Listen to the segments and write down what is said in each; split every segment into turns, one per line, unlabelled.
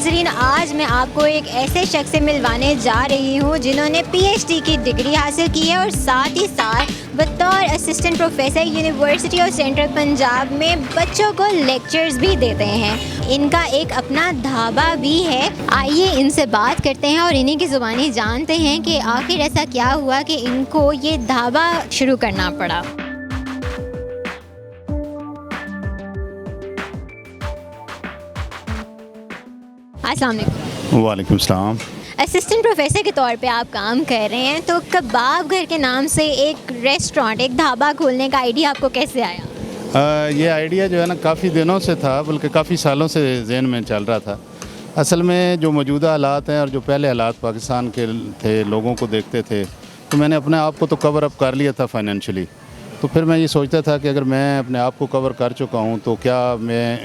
ناظرین، آج میں آپ کو ایک ایسے شخص سے ملوانے جا رہی ہوں جنہوں نے پی ایچ ڈی کی ڈگری حاصل کی ہے اور ساتھ ہی ساتھ بطور assistant professor university of central Punjab میں بچوں کو لیکچرز بھی دیتے ہیں۔ ان کا ایک اپنا ڈھابا بھی ہے۔ آئیے ان سے بات کرتے ہیں اور انہی کی زبانی جانتے ہیں کہ آخر ایسا کیا ہوا کہ ان کو یہ ڈھابا شروع کرنا پڑا۔ السلام علیکم۔
وعلیکم السلام۔
اسسٹنٹ پروفیسر کے طور پہ آپ کام کر رہے ہیں، تو کباب گھر کے نام سے ایک ریسٹورانٹ، ایک ڈھابا کھولنے کا آئیڈیا آپ کو کیسے آیا؟
یہ آئیڈیا جو ہے نا کافی دنوں سے تھا، بلکہ کافی سالوں سے ذہن میں چل رہا تھا۔ اصل میں جو موجودہ حالات ہیں اور جو پہلے حالات پاکستان کے تھے، لوگوں کو دیکھتے تھے، تو میں نے اپنے آپ کو تو کور اپ کر لیا تھا فائنینشلی۔ تو پھر میں یہ سوچتا تھا کہ اگر میں اپنے آپ کو کور کر چکا ہوں تو کیا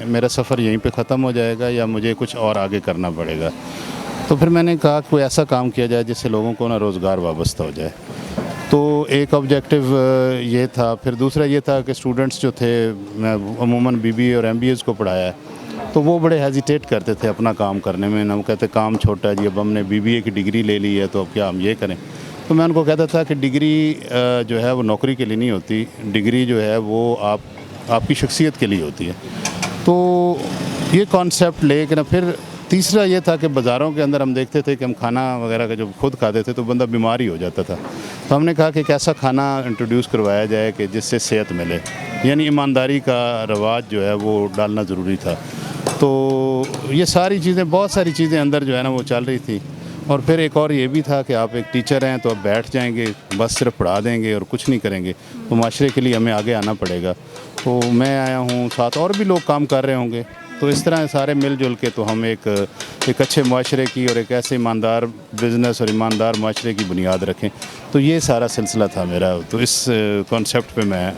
میرا سفر یہیں پہ ختم ہو جائے گا یا مجھے کچھ اور آگے کرنا پڑے گا۔ تو پھر میں نے کہا کوئی ایسا کام کیا جائے جس سے لوگوں کو نا روزگار وابستہ ہو جائے۔ تو ایک آبجیکٹیو یہ تھا۔ پھر دوسرا یہ تھا کہ اسٹوڈنٹس جو تھے، میں عموماً بی بی اے اور ایم بی ایز کو پڑھایا ہے، تو وہ بڑے ہیزیٹیٹ کرتے تھے اپنا کام کرنے میں۔ وہ کہتے کام چھوٹا ہے جی، اب ہم نے بی بی اے کی ڈگری لے لی ہے تو اب کیا ہم یہ کریں۔ تو میں ان کو کہتا تھا کہ ڈگری جو ہے وہ نوکری کے لیے نہیں ہوتی، ڈگری جو ہے وہ آپ کی شخصیت کے لیے ہوتی ہے۔ تو یہ کانسیپٹ لے کے نا پھر تیسرا یہ تھا کہ بازاروں کے اندر ہم دیکھتے تھے کہ ہم کھانا وغیرہ کا جب خود کھاتے تھے تو بندہ بیمار ہی ہو جاتا تھا۔ تو ہم نے کہا کہ ایک ایسا کھانا انٹروڈیوس کروایا جائے کہ جس سے صحت ملے، یعنی ایمانداری کا رواج جو ہے وہ ڈالنا ضروری تھا۔ تو یہ ساری چیزیں، بہت ساری چیزیں اندر جو ہے نا وہ چل رہی تھی۔ اور پھر ایک اور یہ بھی تھا کہ آپ ایک ٹیچر ہیں تو آپ بیٹھ جائیں گے، بس صرف پڑھا دیں گے اور کچھ نہیں کریں گے، تو معاشرے کے لیے ہمیں آگے آنا پڑے گا۔ تو میں آیا ہوں، ساتھ اور بھی لوگ کام کر رہے ہوں گے، تو اس طرح سارے مل جل کے تو ہم ایک اچھے معاشرے کی اور ایک ایسے ایماندار بزنس اور ایماندار معاشرے کی بنیاد رکھیں۔ تو یہ سارا سلسلہ تھا میرا۔ تو اس کانسیپٹ پہ میں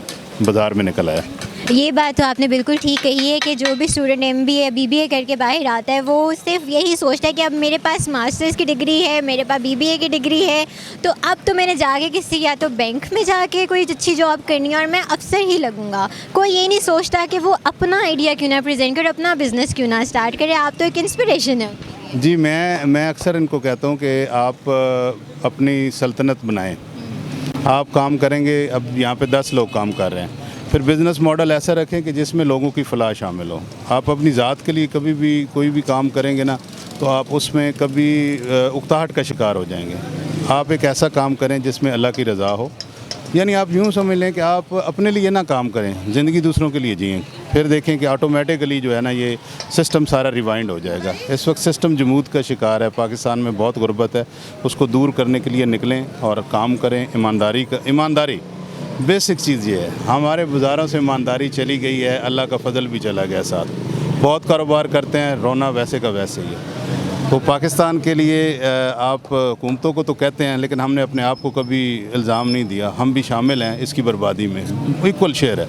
بازار میں نکل آیا۔
یہ بات تو آپ نے بالکل ٹھیک کہی ہے کہ جو بھی student M B A B B A کر کے باہر آتا ہے وہ صرف یہی سوچتا ہے کہ اب میرے پاس ماسٹرز کی ڈگری ہے، میرے پاس بی بی اے کی ڈگری ہے، تو اب تو میں نے جا کے کسی یا تو بینک میں جا کے کوئی اچھی جاب کرنی ہے اور میں افسر ہی لگوں گا۔ کوئی یہ نہیں سوچتا کہ وہ اپنا آئیڈیا کیوں نہ پریزنٹ کرے، اپنا بزنس کیوں نہ اسٹارٹ کرے۔ آپ تو ایک انسپریشن ہے۔
جی، میں اکثر ان کو کہتا ہوں کہ آپ اپنی سلطنت بنائیں۔ آپ کام کریں گے، اب یہاں پہ 10 لوگ کام کر رہے ہیں، پھر بزنس ماڈل ایسا رکھیں کہ جس میں لوگوں کی فلاح شامل ہو۔ آپ اپنی ذات کے لیے کبھی بھی کوئی بھی کام کریں گے نا تو آپ اس میں کبھی اکتاہٹ کا شکار ہو جائیں گے۔ آپ ایک ایسا کام کریں جس میں اللہ کی رضا ہو، یعنی آپ یوں سمجھ لیں کہ آپ اپنے لیے نہ کام کریں، زندگی دوسروں کے لیے جئیں۔ پھر دیکھیں کہ آٹومیٹکلی جو ہے نا یہ سسٹم سارا ریوائنڈ ہو جائے گا۔ اس وقت سسٹم جمود کا شکار ہے، پاکستان میں بہت غربت ہے، اس کو دور کرنے کے لیے نکلیں اور کام کریں۔ ایمانداری بیسک چیز یہ ہے۔ ہمارے بازاروں سے ایمانداری چلی گئی ہے، اللہ کا فضل بھی چلا گیا ساتھ۔ بہت کاروبار کرتے ہیں، رونا ویسے کا ویسے ہی ہے۔ تو پاکستان کے لیے آپ حکومتوں کو تو کہتے ہیں، لیکن ہم نے اپنے آپ کو کبھی الزام نہیں دیا، ہم بھی شامل ہیں اس کی بربادی میں۔ ایکول شیئر ہے۔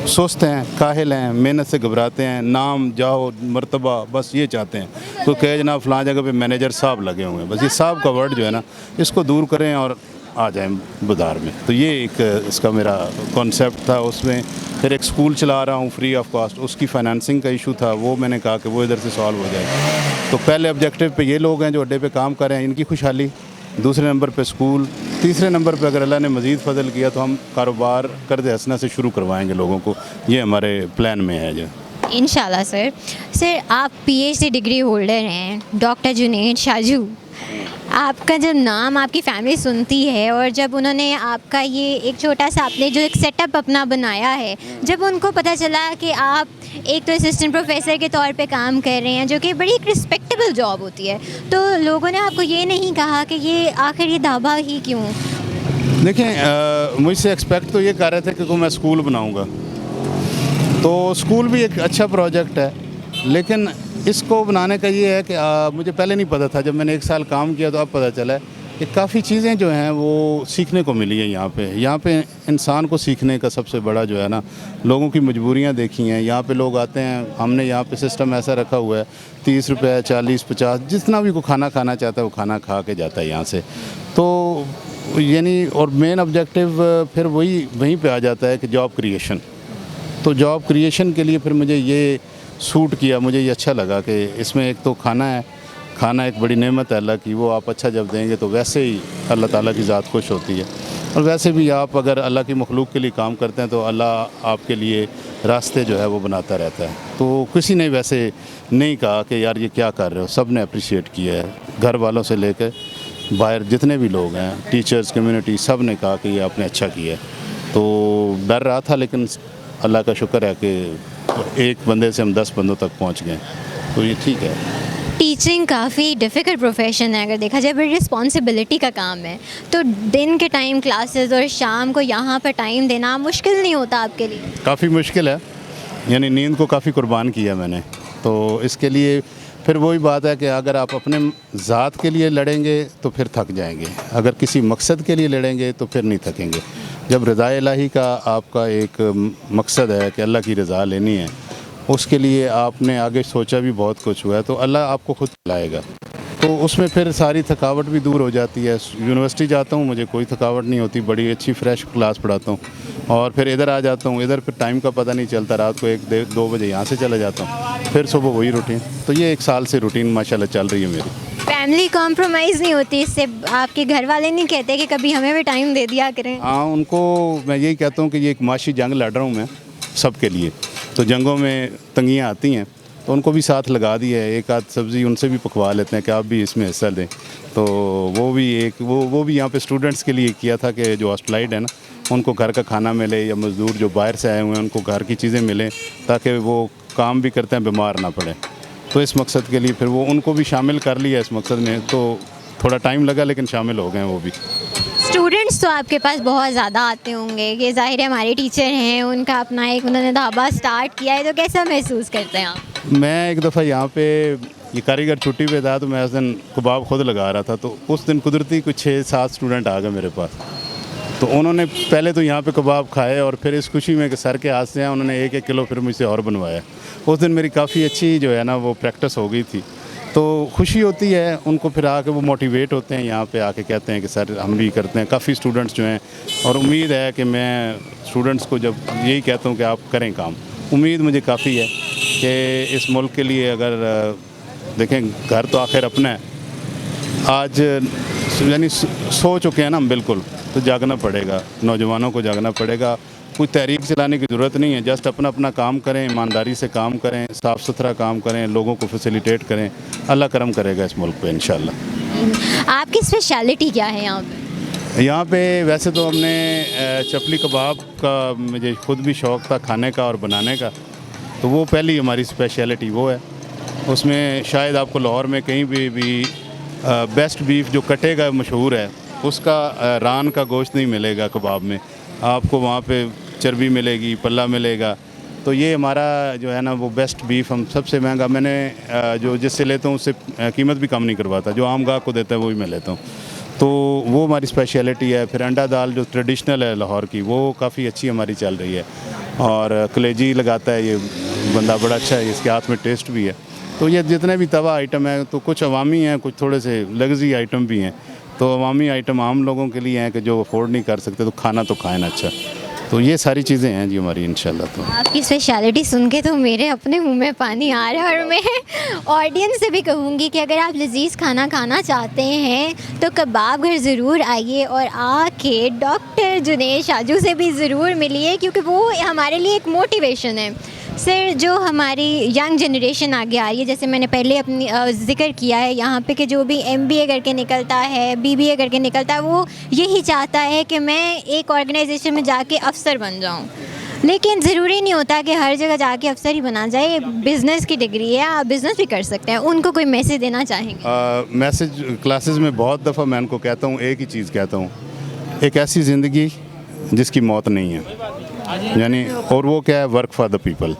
سست ہیں، کاہل ہیں، محنت سے گھبراتے ہیں، نام جاؤ مرتبہ بس یہ چاہتے ہیں۔ تو کہ جناب فلاں جگہ پہ مینیجر صاحب لگے ہوئے ہیں، بس یہ صاحب کا ورڈ جو ہے نا اس کو دور کریں اور آ جائیں بازار میں۔ تو یہ ایک اس کا میرا کانسیپٹ تھا۔ اس میں پھر ایک سکول چلا رہا ہوں فری آف کاسٹ، اس کی فائنانسنگ کا ایشو تھا، وہ میں نے کہا کہ وہ ادھر سے سالو ہو جائے۔ تو پہلے آبجیکٹیو پہ یہ لوگ ہیں جو اڈے پہ کام کر رہے ہیں، ان کی خوشحالی، دوسرے نمبر پہ سکول، تیسرے نمبر پہ اگر اللہ نے مزید فضل کیا تو ہم کاروبار قرض حسنہ سے شروع کروائیں گے لوگوں کو۔ یہ ہمارے پلان میں ہے جو۔
انشاءاللہ سر آپ P H D degree holder ہیں، ڈاکٹر جنید شاجو۔ آپ کا جب نام آپ کی فیملی سنتی ہے اور جب انہوں نے آپ کا یہ ایک چھوٹا سا آپ نے جو ایک سیٹ اپ اپنا بنایا ہے، جب ان کو پتہ چلا کہ آپ ایک تو اسسٹنٹ پروفیسر کے طور پہ کام کر رہے ہیں جو کہ بڑی ایک رسپیکٹیبل جاب ہوتی ہے، تو لوگوں نے آپ کو یہ نہیں کہا کہ یہ آخر یہ ڈھابا ہی کیوں؟
دیکھیں، مجھ سے ایکسپیکٹ تو یہ کر رہے تھے کہ میں اسکول بناؤں گا، تو اسکول بھی ایک اچھا پروجیکٹ ہے، لیکن اس کو بنانے کا یہ ہے کہ مجھے پہلے نہیں پتہ تھا۔ جب میں نے 1 سال کام کیا تو اب پتہ چلا ہے کہ کافی چیزیں جو ہیں وہ سیکھنے کو ملی ہیں یہاں پہ انسان کو سیکھنے کا سب سے بڑا جو ہے نا، لوگوں کی مجبوریاں دیکھی ہیں۔ یہاں پہ لوگ آتے ہیں، ہم نے یہاں پہ سسٹم ایسا رکھا ہوا ہے 30 روپے 40 50 جتنا بھی کوئی کھانا کھانا چاہتا ہے وہ کھانا کھا کے جاتا ہے یہاں سے۔ تو یعنی اور مین آبجیکٹیو پھر وہیں پہ آ جاتا ہے کہ جاب کریشن۔ تو جاب کریشن کے لیے پھر مجھے یہ सूट किया, मुझे ये अच्छा लगा कि इसमें एक तो खाना एक बड़ी नेमत है अल्लाह की, वो आप अच्छा जब देंगे तो वैसे ही अल्लाह ताला की ज़ात खुश होती है। और वैसे भी आप अगर अल्लाह की मखलूक के लिए काम करते हैं तो अल्लाह आपके लिए रास्ते जो है वो बनाता रहता है। तो किसी ने वैसे नहीं कहा कि यार ये क्या कर रहे हो, सब ने अप्रिशिएट किया है, घर वालों से लेकर बाहर जितने भी लोग हैं, टीचर्स कम्युनिटी, सब ने कहा कि ये आपने अच्छा किया है। तो डर रहा था, लेकिन अल्लाह का शुक्र है कि एक बंदे से हम 10 बंदों तक पहुंच गए, तो ये ठीक है।
टीचिंग काफ़ी डिफ़िकल्ट प्रोफेशन है, अगर देखा जाए बड़ी रिस्पॉन्सिबिलिटी का काम है। तो दिन के टाइम क्लासेस और शाम को यहाँ पर टाइम देना मुश्किल नहीं होता आपके लिए?
काफ़ी मुश्किल है, यानी नींद को काफ़ी कुर्बान किया मैंने। तो इसके लिए फिर वही बात है कि अगर आप अपने ज़ात के लिए लड़ेंगे तो फिर थक जाएंगे, अगर किसी मकसद के लिए लड़ेंगे तो फिर नहीं थकेंगे। जब रज़ा इलाही का आपका एक मकसद है कि अल्लाह की रज़ा लेनी है, उसके लिए आपने आगे सोचा भी बहुत कुछ हुआ है, तो अल्लाह आपको खुद लाएगा। तो उसमें फिर सारी थकावट भी दूर हो जाती है। यूनिवर्सिटी जाता हूँ, मुझे कोई थकावट नहीं होती, बड़ी अच्छी फ्रेश क्लास पढ़ाता हूँ। और फिर इधर आ जाता हूँ, इधर फिर टाइम का पता नहीं चलता, रात को 1-2 बजे यहाँ से चला जाता हूँ, फिर सुबह वही रूटीन। तो ये 1 साल से रूटीन माशाल्लाह चल रही है मेरी।
फैमिली कॉम्प्रोमाइज़ नहीं होती इससे? आपके घर वाले नहीं कहते कि कभी हमें भी टाइम दे दिया करें?
हाँ, उनको मैं यही कहता हूँ कि ये एक माशी जंग लड़ रहा हूँ मैं सबके लिए। तो जंगों में तंगियाँ आती हैं तो उनको भी साथ लगा दी है, एक आध सब्ज़ी उनसे भी पकवा लेते हैं कि आप भी इसमें हिस्सा दें। तो वो भी यहाँ पे स्टूडेंट्स के लिए किया था कि जो हॉस्टलाइड है ना, उनको घर का खाना मिले, या मज़दूर जो बाहर से आए हुए हैं उनको घर की चीज़ें मिलें, ताकि वो काम भी करते हैं बीमार ना पड़े। तो इस मकसद के लिए फिर वो उनको भी शामिल कर लिया इस मकसद में। तो थोड़ा टाइम लगा, लेकिन शामिल हो गए वो भी।
स्टूडेंट्स तो आपके पास बहुत ज़्यादा आते होंगे, ये ज़ाहिर है हमारे टीचर हैं, उनका अपना एक उन्होंने ढाबा स्टार्ट किया है, तो कैसा महसूस करते हैं आप?
मैं एक दफ़ा यहाँ पे ये कारीगर छुट्टी पे था, तो मैं उस दिन कबाब खुद लगा रहा था। तो उस दिन कुदरती कुछ 6-7 स्टूडेंट आ गए मेरे पास। तो उन्होंने पहले तो यहाँ पे कबाब खाए, और फिर इस खुशी में कि सर के हाथ से हैं, उन्होंने 1-1 किलो फिर मुझसे और बनवाया। उस दिन मेरी काफ़ी अच्छी जो है ना वो प्रैक्टिस हो गई थी। तो खुशी होती है उनको, फिर आके वो मोटिवेट होते हैं, यहाँ पे आके कहते हैं कि सर हम भी करते हैं। काफ़ी स्टूडेंट्स जो हैं, और उम्मीद है कि मैं स्टूडेंट्स को जब यही कहता हूँ कि आप करें काम, उम्मीद मुझे काफ़ी है कि इस मुल्क के लिए अगर देखें, घर तो आखिर अपना है, आज यानी सो चुके हैं ना हम बिल्कुल, तो जागना पड़ेगा, नौजवानों को जागना पड़ेगा। कोई तहरीक चलाने की ज़रूरत नहीं है, जस्ट अपना अपना काम करें, ईमानदारी से काम करें, साफ़ सुथरा काम करें, लोगों को फैसिलिटेट करें, अल्लाह करम करेगा इस मुल्क पे इंशाल्लाह।
आपकी स्पेशलिटी क्या है यहाँ पे?
यहाँ पे वैसे तो हमने चपली कबाब का मुझे खुद भी शौक़ था खाने का और बनाने का, तो वो पहली हमारी स्पेशलिटी वो है। उसमें शायद आपको लाहौर में कहीं भी बेस्ट बीफ जो कटेगा मशहूर है, उसका रान का गोश्त नहीं मिलेगा कबाब में, आपको वहाँ पे चर्बी मिलेगी, पल्ला मिलेगा। तो ये हमारा जो है ना वो बेस्ट बीफ, हम सबसे महंगा, मैंने जो जिससे लेता हूँ उससे कीमत भी कम नहीं करवाता, जो आम गाहक को देता है वो ही मैं लेता हूँ। तो वो हमारी स्पेशलिटी है। फिर अंडा दाल जो ट्रेडिशनल है लाहौर की, वो काफ़ी अच्छी हमारी चल रही है। और कलेजी लगाता है ये बंदा, बड़ा अच्छा है, इसके हाथ में टेस्ट भी है। तो ये जितने भी तवा आइटम है, तो कुछ अवामी हैं, कुछ थोड़े से लग्जरी आइटम भी हैं। तो अवामी आइटम आम लोगों के लिए हैं कि जो अफोर्ड नहीं कर सकते, तो खाना तो खाएं ना अच्छा। तो ये सारी चीज़ें हैं जी हमारी इंशाल्लाह। तो
आपकी स्पेशलिटी सुन के तो मेरे अपने मुंह में पानी आ रहा है, और मैं ऑडियंस से भी कहूँगी कि अगर आप लजीज खाना खाना चाहते हैं तो कबाब घर ज़रूर आइए, और आके डॉक्टर जुनैद शाजू से भी ज़रूर मिलिए, क्योंकि वो हमारे लिए एक मोटिवेशन है। सर, जो हमारी यंग जनरेशन आगे आ रही है, जैसे मैंने पहले अपनी ज़िक्र किया है यहाँ पे कि जो भी MBA करके निकलता है, BBA करके निकलता है, वो यही चाहता है कि मैं एक ऑर्गेनाइजेशन में जाके अफसर बन जाऊँ। लेकिन ज़रूरी नहीं होता कि हर जगह जाके अफसर ही बना जाए। बिज़नेस की डिग्री है, आप बिज़नेस भी कर सकते हैं। उनको कोई मैसेज देना चाहेंगे?
मैसेज क्लासेस में बहुत दफ़ा मैं उनको कहता हूँ, एक ही चीज़ कहता हूँ, एक ऐसी ज़िंदगी जिसकी मौत नहीं है, यानी, और वो क्या है, वर्क फॉर द पीपल,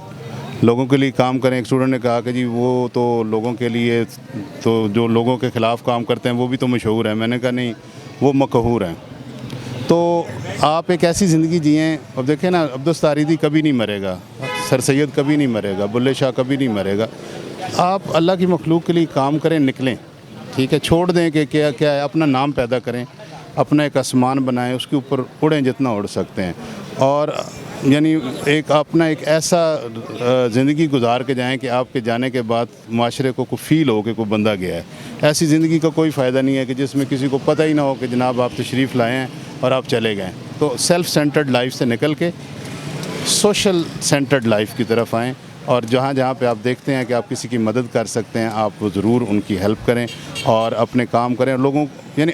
लोगों के लिए काम करें। एक स्टूडेंट ने कहा कि जी वो तो लोगों के लिए, तो जो लोगों के ख़िलाफ़ काम करते हैं वो भी तो मशहूर हैं। मैंने कहा नहीं, वो मकहूर हैं। तो आप एक ऐसी ज़िंदगी जिएँ। अब देखें ना, अब्दुल तारीदी कभी नहीं मरेगा, सर सैयद कभी नहीं मरेगा, बुल्ले शाह कभी नहीं मरेगा। आप अल्लाह की मखलूक के लिए काम करें, निकलें, ठीक है, छोड़ दें कि क्या क्या है, अपना नाम पैदा करें, अपना एक आसमान बनाएं, उसके ऊपर उड़ें जितना उड़ सकते हैं। और यानी एक अपना एक ऐसा ज़िंदगी गुजार के जाएं कि आपके जाने के बाद माशरे को फील हो कि कोई बंदा गया है। ऐसी ज़िंदगी का कोई फ़ायदा नहीं है कि जिसमें किसी को पता ही ना हो कि जनाब आप तशरीफ़ लाए हैं और आप चले गए। तो सेल्फ़ सेंटर्ड लाइफ से निकल के सोशल सेंटर्ड लाइफ की तरफ आएँ, और जहाँ जहाँ पे आप देखते हैं कि आप किसी की मदद कर सकते हैं, आप ज़रूर उनकी हेल्प करें और अपने काम करें। लोगों यानी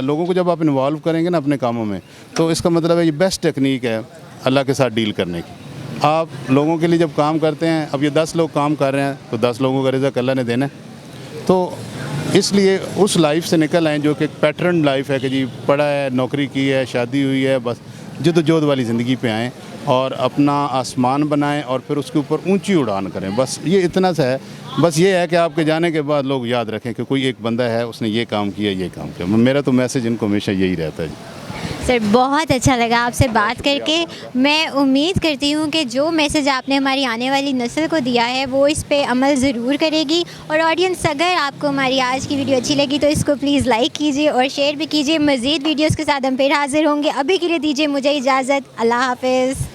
लोगों को जब आप इन्वॉल्व करेंगे ना अपने कामों में, तो इसका मतलब है ये बेस्ट टेक्निक है अल्लाह के साथ डील करने की। आप लोगों के लिए जब काम करते हैं, अब ये 10 लोग काम कर रहे हैं तो 10 लोगों का रिज़्क़ अल्लाह ने देना है। तो इसलिए उस लाइफ से निकल आएँ जो कि एक पैटर्न लाइफ है कि जी पढ़ा है, नौकरी की है, शादी हुई है, बस जद्दोजहद वाली ज़िंदगी पे आएँ और अपना आसमान बनाएं और फिर उसके ऊपर ऊंची उड़ान करें। बस ये इतना सा है। बस ये है कि आपके जाने के बाद लोग याद रखें कि कोई एक बंदा है, उसने ये काम किया, ये काम किया। मेरा तो मैसेज इनको हमेशा यही रहता है जी।
सर बहुत अच्छा लगा आपसे बात करके। मैं उम्मीद करती हूँ कि जो मैसेज आपने हमारी आने वाली नस्ल को दिया है वो इस पे अमल ज़रूर करेगी। और ऑडियंस, अगर आपको हमारी आज की वीडियो अच्छी लगी तो इसको प्लीज़ लाइक कीजिए और शेयर भी कीजिए। मज़ीद वीडियोज़ के साथ हम फिर हाज़िर होंगे। अभी के लिए दीजिए मुझे इजाज़त। अल्लाह हाफ़िज़।